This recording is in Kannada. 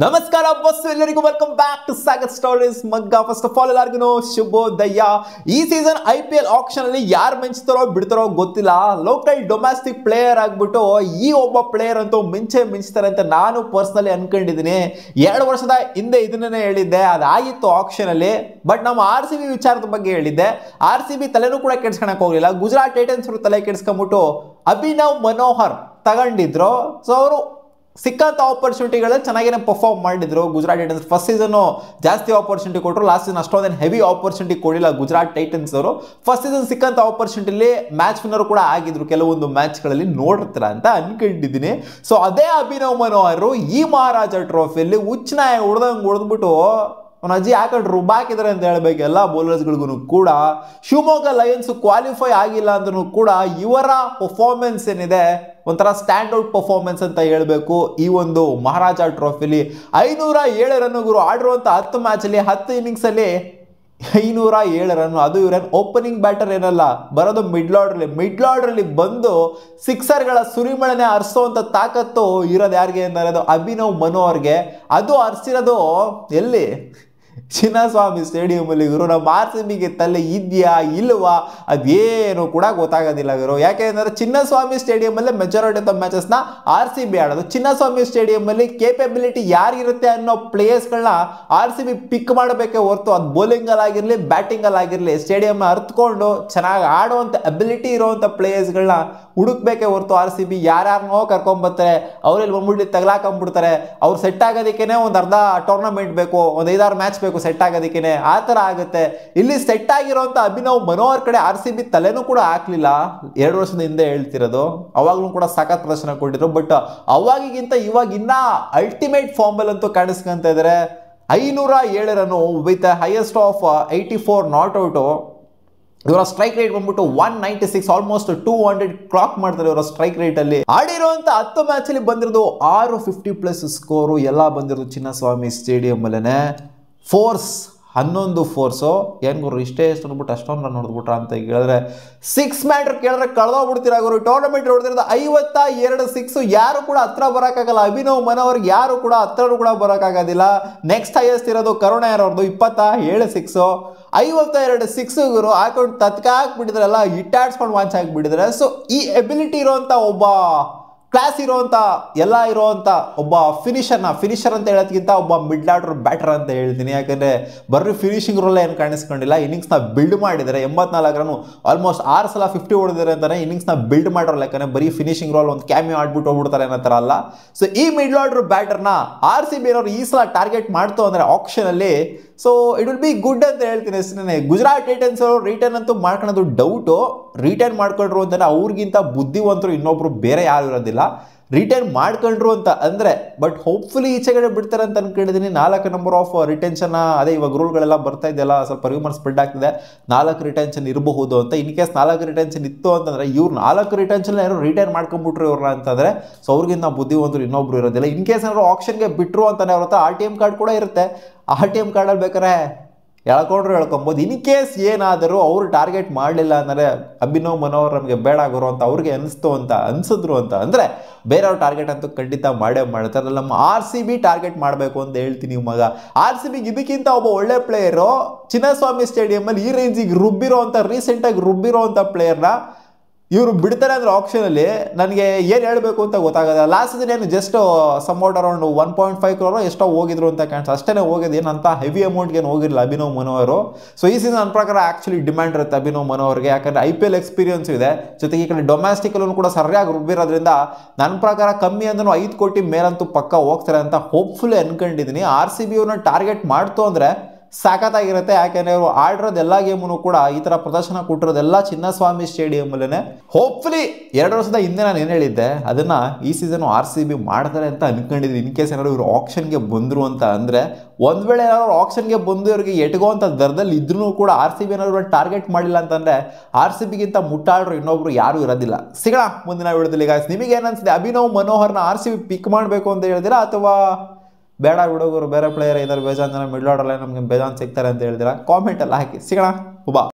ನಮಸ್ಕಾರ ಬಸ್ಸು ಎಲ್ಲರಿಗೂ welcome back to Sagar stories ಮಗ್ಗ. ಫಸ್ಟ್ ಆಫ್ ಆಲ್ ಎಲ್ಲರಿಗೂ ಶುಭೋದಯ. ಈ ಸೀಸನ್ IPL ಆಕ್ಷನ್ ಅಲ್ಲಿ ಯಾರು ಮಿಂಚ್ತಾರೋ ಬಿಡ್ತಾರೋ ಗೊತ್ತಿಲ್ಲ. ಲೋಕಲ್ ಡೊಮ್ಯಾಸ್ಟಿಕ್ ಪ್ಲೇಯರ್ ಆಗ್ಬಿಟ್ಟು ಈ ಒಬ್ಬ ಪ್ಲೇಯರ್ ಅಂತೂ ಮಿಂಚ್ತಾರೆ ಅಂತ ನಾನು ಪರ್ಸನಲಿ ಅನ್ಕೊಂಡಿದ್ದೀನಿ. 2 ವರ್ಷದ ಹಿಂದೆ ಇದನ್ನೇ ಹೇಳಿದ್ದೆ, ಅದಾಗಿತ್ತು ಆಕ್ಷನ್ ಅಲ್ಲಿ. ಬಟ್ ನಮ್ಮ RCB ವಿಚಾರದ ಬಗ್ಗೆ ಹೇಳಿದ್ದೆ. RCB ತಲೆನೂ ಕೂಡ ಕೆಡ್ಸ್ಕೊಳಕ್ ಹೋಗ್ಲಿಲ್ಲ. ಗುಜರಾತ್ ಟೈಟನ್ಸ್ ತಲೆ ಕೆಡ್ಸ್ಕೊಂಡ್ಬಿಟ್ಟು ಅಭಿನವ್ ಮನೋಹರ್ ತಗೊಂಡಿದ್ರು. ಸೊ ಅವರು ಸಿಕ್ಕಂತ ಆಪರ್ಚುನಿಟಿಗಳಲ್ಲಿ ಚೆನ್ನಾಗೇನೆ ಪರ್ಫಾರ್ಮ್ ಮಾಡಿದ್ರು. ಗುಜರಾತ್ ಟೈಟನ್ಸ್ ಫಸ್ಟ್ ಸೀಸನ್ ಜಾಸ್ತಿ ಆಪರ್ಚುನಿಟಿ ಕೊಟ್ಟರು, ಲಾಸ್ಟ್ ಸೀಸನ್ ಅಷ್ಟೊಂದೇನು ಹೆವಿ ಆಪರ್ಚುನಿಟಿ ಕೊಡಿಲ್ಲ ಗುಜರಾತ್ ಟೈಟನ್ಸ್ ಅವರು. ಫಸ್ಟ್ ಸೀಸನ್ ಸಿಕ್ಕಂತ ಆಪರ್ಚುನಿಟಿಲಿ ಮ್ಯಾಚ್ ವಿನ್ನರ್ ಕೂಡ ಆಗಿದ್ರು ಕೆಲವೊಂದು ಮ್ಯಾಚ್ಗಳಲ್ಲಿ, ನೋಡಿರ್ತೀರ ಅಂತ ಅನ್ಕೊಂಡಿದ್ದೀನಿ. ಸೊ ಅದೇ ಅಭಿನವ್ ಮನೋಹರ್ ಈ ಮಹಾರಾಜ ಟ್ರೋಫಿಯಲ್ಲಿ ಹುಚ್ಚನಾಯ ಹೊಡೆದ್ಬಿಟ್ಟು ಅವನ ಅಜ್ಜಿ ಯಾಕಂಡು ರುಬ್ಬಾಕಿದ್ದಾರೆ ಅಂತ ಹೇಳ್ಬೇಕು ಎಲ್ಲ ಬೌಲರ್ಸ್ಗಳಿಗೂ ಕೂಡ. ಶಿವಮೊಗ್ಗ ಲಯನ್ಸ್ ಕ್ವಾಲಿಫೈ ಆಗಿಲ್ಲ ಅಂದ್ರೂ ಕೂಡ ಇವರ ಪರ್ಫಾರ್ಮೆನ್ಸ್ ಏನಿದೆ ಒಂಥರ ಸ್ಟ್ಯಾಂಡ್ ಔಟ್ ಪರ್ಫಾರ್ಮೆನ್ಸ್ ಅಂತ ಹೇಳ್ಬೇಕು. ಈ ಒಂದು ಮಹಾರಾಜ ಟ್ರೋಫಿಲಿ 507 ರನ್ನುಗಳು ಆಡಿರುವಂಥ 10 ಮ್ಯಾಚಲ್ಲಿ 10 ಇನ್ನಿಂಗ್ಸಲ್ಲಿ 507 ರನ್. ಅದು ಇವರೇನು ಓಪನಿಂಗ್ ಬ್ಯಾಟರ್ ಏನಲ್ಲ, ಬರೋದು ಮಿಡ್ಲ್ ಆರ್ಡ್ರಲ್ಲಿ ಬಂದು ಸಿಕ್ಸರ್ಗಳ ಸುರಿಮಳೆನೆ ಹರಿಸೋವಂಥ ತಾಕತ್ತು ಇರೋದು ಯಾರಿಗೆ ಅಂದರೆ ಅದು ಅಭಿನವ್ ಮನೋಹರ್ಗೆ. ಅದು ಹರಿಸಿರೋದು ಎಲ್ಲಿ? ಚಿನ್ನಸ್ವಾಮಿ ಸ್ಟೇಡಿಯಂ ಅಲ್ಲಿ ಗುರು. ನಮ್ಮ RCBಗೆ ತಲೆ ಇದೆಯಾ ಇಲ್ವಾ ಅದೇನು ಕೂಡ ಗೊತ್ತಾಗೋದಿಲ್ಲ ಗುರು. ಯಾಕೆಂದ್ರೆ ಚಿನ್ನಸ್ವಾಮಿ ಸ್ಟೇಡಿಯಂ ಅಲ್ಲೇ ಮೆಜಾರಿಟಿ ಆಫ್ ದ ಮ್ಯಾಚಸ್ ನ RCB ಆಡೋದು. ಚಿನ್ನಸ್ವಾಮಿ ಸ್ಟೇಡಿಯಂ ಅಲ್ಲಿ ಕೇಪಬಿಲಿಟಿ ಯಾರಿರುತ್ತೆ ಅನ್ನೋ ಪ್ಲೇಯರ್ಸ್ಗಳನ್ನ RCB ಪಿಕ್ ಮಾಡಬೇಕೇ ಹೊರತು ಅದು ಬೌಲಿಂಗ್ ಅಲ್ಲಿ ಆಗಿರ್ಲಿ ಬ್ಯಾಟಿಂಗ್ ಅಲ್ಲಿ ಆಗಿರ್ಲಿ ಸ್ಟೇಡಿಯಂ ಅರ್ಥಕೊಂಡು ಚೆನ್ನಾಗಿ ಆಡುವಂತ ಅಬಿಲಿಟಿ ಇರುವಂತ ಪ್ಲೇಯರ್ಸ್ಗಳನ್ನ ಹುಡುಕ್ಬೇಕೇ ಹೊರತು RCB ಯಾರ್ಯಾರನೋ ಕರ್ಕೊಂಡ್ಬರ್ತಾರೆ, ಅವ್ರಲ್ಲಿ ಬಂದ್ಬಿಟ್ಟು ತಗಲಾಕೊಂಡ್ಬಿಡ್ತಾರೆ. ಅವ್ರು ಸೆಟ್ ಆಗೋದಕ್ಕೇನೆ ಒಂದು ಅರ್ಧ ಟೂರ್ನಮೆಂಟ್ ಬೇಕು, ಒಂದು 5-6 ಮ್ಯಾಚ್ ಬೇಕು ಸೆಟ್ ಆಗೋದಕ್ಕೇನೆ, ಆ ಥರ ಆಗುತ್ತೆ. ಇಲ್ಲಿ ಸೆಟ್ ಆಗಿರೋಂಥ ಅಭಿನವ್ ಮನೋಹರ್ ಕಡೆ RCB ತಲೆನೂ ಕೂಡ ಹಾಕ್ಲಿಲ್ಲ. 2 ವರ್ಷದ ಹಿಂದೆ ಹೇಳ್ತಿರೋದು, ಅವಾಗ್ಲೂ ಕೂಡ ಸಖತ್ ಪ್ರದರ್ಶನ ಕೊಟ್ಟಿದ್ರು. ಬಟ್ ಅವಾಗಿಗಿಂತ ಇವಾಗ ಇನ್ನ ಅಲ್ಟಿಮೇಟ್ ಫಾರ್ಮ್ ಅಲ್ಲಿ ಅಂತೂ ಕಾಣಿಸ್ಕೊಂತ ಇದ್ದಾರೆ. 507 run with highest of 84 not out. ಇವರ ಸ್ಟ್ರೈಕ್ ರೇಟ್ ಬಂದ್ಬಿಟ್ಟು 196, ಆಲ್ಮೋಸ್ಟ್ 200 ಕ್ಲಾಕ್ ಮಾಡ್ತಾರೆ ಇವರ ಸ್ಟ್ರೈಕ್ ರೇಟ್ ಅಲ್ಲಿ. ಆಡಿರುವಂತ 10 ಮ್ಯಾಚ್ ಅಲ್ಲಿ ಬಂದಿರೋದು 650+ ಸ್ಕೋರು ಎಲ್ಲ ಬಂದಿರೋದು ಚಿನ್ನಸ್ವಾಮಿ ಸ್ಟೇಡಿಯಂ ಅಲ್ಲೇನೆ. ಫೋರ್ಸ್ 11 ಫೋರ್ಸು ಏನು ಗುರು ಇಷ್ಟೇ ಎಷ್ಟು ನೋಡ್ಬಿಟ್ಟು ಅಷ್ಟೊಂದು ರನ್ ಹೊಡೆದ್ಬಿಟ್ರ ಅಂತ ಹೇಳಿದ್ರೆ 6 ಮ್ಯಾಟ್ರ್ ಕೇಳಿದ್ರೆ ಕಳೆದೋಗ್ಬಿಡ್ತೀರ ಗುರು. Tournament ಹೊಡೆದಿರೋದು 52 six. ಯಾರು ಕೂಡ ಹತ್ರ ಬರೋಕ್ಕಾಗಲ್ಲ. ಅಭಿನವ್ ಮನೋಹರ್ಗೆ ಯಾರು ಕೂಡ ಹತ್ರ ಕೂಡ ಬರೋಕ್ಕಾಗೋದಿಲ್ಲ. ನೆಕ್ಸ್ಟ್ ಹೈಯೆಸ್ಟ್ ಇರೋದು ಕರುಣ ಅವ್ರದ್ದು 27 ಸಿಕ್ಸು. 52 ಸಿಕ್ಸ್ ಗುರು ಹಾಕೊಂಡು ತತ್ಕ ಹಾಕ್ಬಿಟ್ಟಿದ್ರಲ್ಲ, ಹಿಟ್ಟಾಡ್ಸ್ಕೊಂಡು ವಾಚ್ ಹಾಕ್ಬಿಟ್ಟಿದ್ರೆ. ಸೊ ಈ ಎಬಿಲಿಟಿ ಇರೋಂಥ ಒಬ್ಬ ಕ್ಲಾಸ್ ಇರೋವಂಥ ಎಲ್ಲ ಇರೋವಂಥ ಒಬ್ಬ ಫಿನಿಷರ್ ಅಂತ ಹೇಳೋದಕ್ಕಿಂತ ಒಬ್ಬ ಮಿಡ್ಲ್ ಆರ್ಡರ್ ಬ್ಯಾಟರ್ ಅಂತ ಹೇಳ್ತೀನಿ. ಯಾಕಂದರೆ ಬರ್ರಿ ಫಿನಿಶಿಂಗ್ ರೋಲ್ ಏನು ಕಾಣಿಸ್ಕೊಂಡಿಲ್ಲ. ಇನ್ನಿಂಗ್ಸ್ನ ಬಿಲ್ಡ್ ಮಾಡಿದ್ದಾರೆ. 84 ರನ್ನು ಆಲ್ಮೋಸ್ಟ್ 6 ಸಲ 50 ಹೊಡೆದಿದ್ದಾರೆ ಅಂತಾನೆ ಇನ್ನಿಂಗ್ಸ್ನ ಬಿಲ್ಡ್ ಮಾಡಿರೋ ಲೆಕ್ಕನೆ. ಬರೀ ಫಿನಿಶಿಂಗ್ ರೋಲ್ ಒಂದು ಕ್ಯಾಮಿಯೋ ಆಡ್ಬಿಟ್ಟು ಹೋಗ್ಬಿಡ್ತಾರೆ ಅನ್ನೋ ಥರ ಅಲ್ಲ. ಸೊ ಈ ಮಿಡ್ಲ್ ಆರ್ಡರ್ ಬ್ಯಾಟರ್ನ RCB ಏನೋರು ಈ ಸಲ ಟಾರ್ಗೆಟ್ ಮಾಡ್ತು ಅಂದರೆ ಆಕ್ಷನಲ್ಲಿ, so it will be good ಅಂತ ಹೇಳ್ತೀನಿ ಅಷ್ಟೇ. ಗುಜರಾತ್ ಟೈಟನ್ಸ್ ಅವರು ರಿಟರ್ನ್ ಅಂತೂ ಮಾಡ್ಕೊಳ್ಳೋದು ಡೌಟು. ರಿಟರ್ನ್ ಮಾಡ್ಕೊಂಡ್ರು ಅಂತಂದರೆ ಅವ್ರಿಗಿಂತ ಬುದ್ಧಿವಂತರು ಇನ್ನೊಬ್ರು ಬೇರೆ ಯಾರು ಇರೋದಿಲ್ಲ. ರಿಟರ್ನ್ ಮಾಡ್ಕೊಂಡ್ರು ಅಂತ ಅಂದರೆ, ಬಟ್ ಹೋಪ್ಫುಲಿ ಈಚೆಗಡೆ ಬಿಡ್ತಾರೆ ಅಂತ ಅನ್ಕೊಂಡಿದ್ದೀನಿ. 4 ನಂಬರ್ ಆಫ್ ರಿಟೆನ್ಷನ್, ಅದೇ ಇವಾಗ ರೂಲ್ಗಳೆಲ್ಲ ಬರ್ತಾ ಇದೆಯಲ್ಲ, ಸ್ವಲ್ಪ ರ್ಯೂಮರ್ ಸ್ಪ್ರೆಡ್ ಆಗ್ತಿದೆ 4 ರಿಟೆನ್ಷನ್ ಇರಬಹುದು ಅಂತ. ಇನ್ ಕೇಸ್ 4 ರಿಟೆನ್ಷನ್ ಇತ್ತು ಅಂತಂದರೆ ಇವ್ರು 4 ರಿಟೆನ್ಷನ್ ಯಾರು ರಿಟರ್ನ್ ಮಾಡ್ಕೊಂಡ್ಬಿಟ್ರು ಇವ್ರನ್ನ ಅಂತಂದರೆ, ಸೊ ಅವ್ರಿಗಿಂತ ಬುದ್ಧಿವಂತರು ಇನ್ನೊಬ್ರು ಇರೋದಿಲ್ಲ. ಇನ್ ಕೇಸ್ ಏನಾದ್ರು ಆಪ್ಷನ್ಗೆ ಬಿಟ್ಟರು ಅಂತಾನೆ ಅವ್ರ ಹತ್ರ RTM ಕಾರ್ಡ್ ಕೂಡ ಇರುತ್ತೆ. RTM ಕಾರ್ಡಲ್ಲಿ ಬೇಕಾದ್ರೆ ಹೇಳ್ಕೊಬೋದು. ಇನ್ ಕೇಸ್ ಏನಾದರೂ ಅವರು ಟಾರ್ಗೆಟ್ ಮಾಡಲಿಲ್ಲ ಅಂದರೆ ಅಭಿನವ್ ಮನೋಹರ್ ನಮಗೆ ಬೇಡ ಗುರು ಅಂತ ಅವ್ರಿಗೆ ಅನಿಸಿದ್ರು ಅಂತ ಅಂದರೆ ಬೇರೆಯವ್ರ ಟಾರ್ಗೆಟ್ ಅಂತೂ ಖಂಡಿತ ಮಾಡೇ ಮಾಡ್ತಾರೆ. ನಮ್ಮ RCB ಟಾರ್ಗೆಟ್ ಮಾಡಬೇಕು ಅಂತ ಹೇಳ್ತೀನಿ ಮಗ. RCBಗೆ ಇದಕ್ಕಿಂತ ಒಬ್ಬ ಒಳ್ಳೆ ಪ್ಲೇಯರು ಚಿನ್ನಸ್ವಾಮಿ ಸ್ಟೇಡಿಯಮಲ್ಲಿ ಈ ರೇಂಜಿಗೆ ರೀಸೆಂಟಾಗಿ ರುಬ್ಬಿರೋ ಪ್ಲೇಯರ್ನ ಇವರು ಬಿಡ್ತಾರೆ ಅಂದರೆ ಆಪ್ಷನಲ್ಲಿ ನನಗೆ ಏನು ಹೇಳಬೇಕು ಅಂತ ಗೊತ್ತಾಗೋದಿಲ್ಲ. ಲಾಸ್ಟ್ ಸೀಸನ್ ಏನು ಜಸ್ಟ್ ಸಮ್ವಾಟ್ ಅರೌಂಡ್ 1.5 crore ಎಷ್ಟೋ ಹೋಗಿದ್ರು ಅಂತ ಕಾಣಿಸ್, ಅಷ್ಟೇ ಹೋಗಿದ್ದು. ಏನಂತ ಹೆವಿ ಅಮೌಂಟ್ಗೆ ಏನು ಹೋಗಿರಲಿಲ್ಲ ಅಭಿನವ್ ಮನೋಹರ್. ಸೊ ಈ ಸೀಸನ್ ನನ್ನ ಪ್ರಕಾರ ಆ್ಯಕ್ಚುಲಿ ಡಿಮ್ಯಾಂಡ್ ಇರುತ್ತೆ ಅಭಿನವ್ ಮನೋಹರ್ಗೆ. ಯಾಕಂದರೆ IPL ಎಕ್ಸ್ಪೀರಿಯನ್ಸ್ ಇದೆ, ಜೊತೆಗೆ ಈ ಕಡೆ ಡೊಮ್ಯಾಸ್ಟಿಕಲ್ಲೂ ಕೂಡ ಸರಿಯಾಗಿ ರುಬ್ಬಿರೋದ್ರಿಂದ ನನ್ನ ಪ್ರಕಾರ ಕಮ್ಮಿ ಅಂದ್ರೂ 5 ಕೋಟಿ ಮೇಲಂತೂ ಪಕ್ಕ ಹೋಗ್ತಾರೆ ಅಂತ ಹೋಪ್ಫುಲಿ ಅನ್ಕೊಂಡಿದ್ದೀನಿ. RCB ಅವ್ರನ್ನ ಟಾರ್ಗೆಟ್ ಮಾಡ್ತು ಅಂದರೆ ಸಾಕತ್ತಾಗಿರುತ್ತೆ. ಯಾಕೆಂದರೆ ಅವರು ಆಡಿರೋದು ಎಲ್ಲ ಗೇಮು ಕೂಡ ಈ ಥರ ಪ್ರದರ್ಶನ ಕೊಟ್ಟಿರೋದೆಲ್ಲ ಚಿನ್ನಸ್ವಾಮಿ ಸ್ಟೇಡಿಯಮಲ್ಲೇ. ಹೋಪ್ಫುಲಿ 2 ವರ್ಷದ ಹಿಂದೆ ನಾನು ಏನು ಹೇಳಿದ್ದೆ ಅದನ್ನು ಈ ಸೀಸನು RCB ಮಾಡ್ತಾರೆ ಅಂತ ಅನ್ಕೊಂಡಿದ್ದೀನಿ. ಇನ್ ಕೇಸ್ ಏನಾದ್ರು ಇವರು ಆಪ್ಷನ್ಗೆ ಬಂದರು ಅಂತ ಅಂದರೆ, ಒಂದು ವೇಳೆ ಏನಾದ್ರು ಆಪ್ಷನ್ಗೆ ಬಂದು ಇವರಿಗೆ ಎಟ್ಗೋಂಥ ದರದಲ್ಲಿ ಇದ್ರೂ ಕೂಡ RCB ಏನಾದ್ರು ಟಾರ್ಗೆಟ್ ಮಾಡಿಲ್ಲ ಅಂತಂದರೆ RCBಗಿಂತ ಮುಟ್ಟಾಡ್ರು ಇನ್ನೊಬ್ರು ಯಾರೂ ಇರೋದಿಲ್ಲ. ಸಿಗೋಣ ಮುಂದಿನ ವಿಡಿಯೋದಲ್ಲಿ. ಗಾಯ್ಸ್ ನಿಮಗೆ ಏನನ್ಸಿದೆ? ಅಭಿನವ್ ಮನೋಹರ್ನ RCB ಪಿಕ್ ಮಾಡಬೇಕು ಅಂತ ಹೇಳ್ತೀರಾ ಅಥವಾ ಬೇಡ ಹುಡುಗರು ಬೇರೆ ಪ್ಲೇಯರ್ ಇದ್ದಾರೆ ಬೇಜಾನ್ ಜನ ಮಿಡ್ಲ್ ಆರ್ಡರ್ಲೇ ನಮಗೆ ಬೇಜಾನ್ ಸಿಗ್ತಾರೆ ಅಂತ ಹೇಳ್ತೀರಾ? ಕಾಮೆಂಟಲ್ಲಿ ಹಾಕಿ. ಸಿಗೋಣ. ಬಾ.